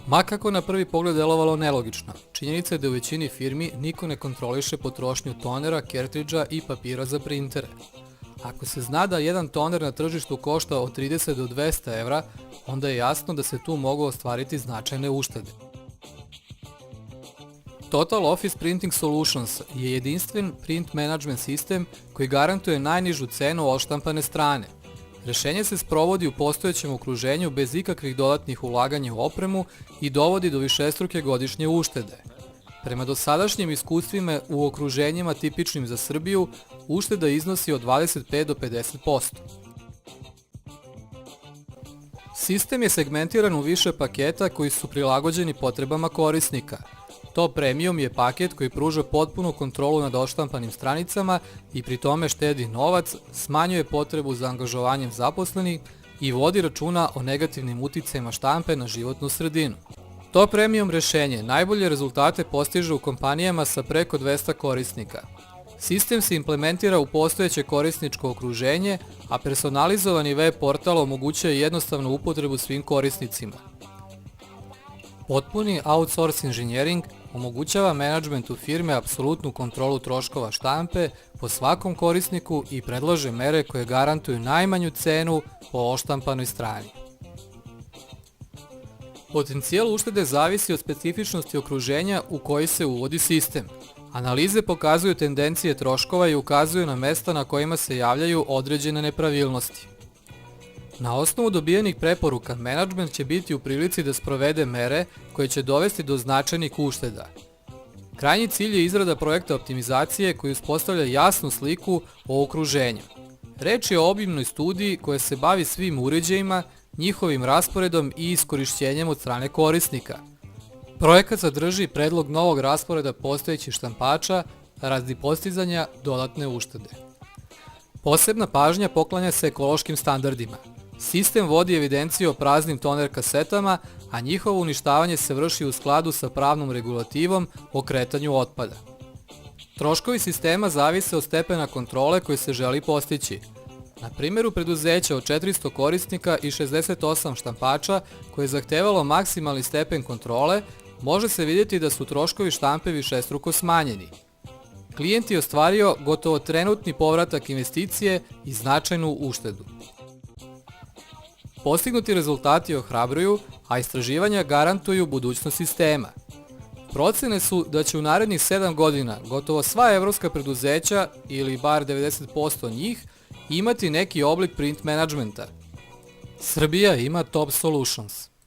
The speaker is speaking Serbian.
Ma kako na prvi pogled delovalo nelogično, činjenica je da u većini firmi niko ne kontroliše potrošnju tonera, kertridža i papira za printere. Ako se zna da jedan toner na tržištu košta od 30 do 200 evra, onda je jasno da se tu mogu ostvariti značajne uštede. Total Office Printing Solutions je jedinstven print management sistem koji garantuje najnižu cenu odštampane strane. Rešenje se sprovodi u postojećem okruženju bez ikakvih dodatnih ulaganja u opremu i dovodi do višestruke godišnje uštede. Prema dosadašnjim iskustvima u okruženjima tipičnim za Srbiju, ušteda iznosi od 25 do 50%. Sistem je segmentiran u više paketa koji su prilagođeni potrebama korisnika. Top Premium je paket koji pruža potpunu kontrolu nad odštampanim stranicama i pri tome štedi novac, smanjuje potrebu za angažovanjem zaposlenih i vodi računa o negativnim uticajima štampe na životnu sredinu. Top Premium rešenje najbolje rezultate postiže u kompanijama sa preko 200 korisnika. Sistem se implementira u postojeće korisničko okruženje, a personalizovani web portal omogućuje jednostavnu upotrebu svim korisnicima. Potpuni outsource inženjering omogućava menadžmentu firme apsolutnu kontrolu troškova štampe po svakom korisniku i predlaže mere koje garantuju najmanju cenu po odštampanoj strani. Potencijal uštede zavisi od specifičnosti okruženja u koji se uvodi sistem. Analize pokazuju tendencije troškova i ukazuju na mesta na kojima se javljaju određene nepravilnosti. Na osnovu dobijenih preporuka, menadžment će biti u prilici da sprovede mere koje će dovesti do značajnih ušteda. Krajnji cilj je izrada projekta optimizacije koji uspostavlja jasnu sliku o okruženju. Reč je o obimnoj studiji koja se bavi svim uređajima, njihovim rasporedom i iskorišćenjem od strane korisnika. Projekat sadrži predlog novog rasporeda postojećih štampača radi postizanja dodatne uštede. Posebna pažnja poklanja se ekološkim standardima. Sistem vodi evidenciju o praznim toner kasetama, a njihovo uništavanje se vrši u skladu sa pravnom regulativom o kretanju otpada. Troškovi sistema zavise od stepena kontrole koji se želi postići. Na primjeru preduzeća od 400 korisnika i 68 štampača koje je zahtevalo maksimalni stepen kontrole, može se vidjeti da su troškovi štampe višestruko smanjeni. Klijent je ostvario gotovo trenutni povratak investicije i značajnu uštedu. Postignuti rezultati ohrabruju, a istraživanja garantuju budućnost sistema. Procene su da će u narednih 7 godina gotovo sva evropska preduzeća, ili bar 90% njih, imati neki oblik print menadžmenta. Srbija ima Top Solutions.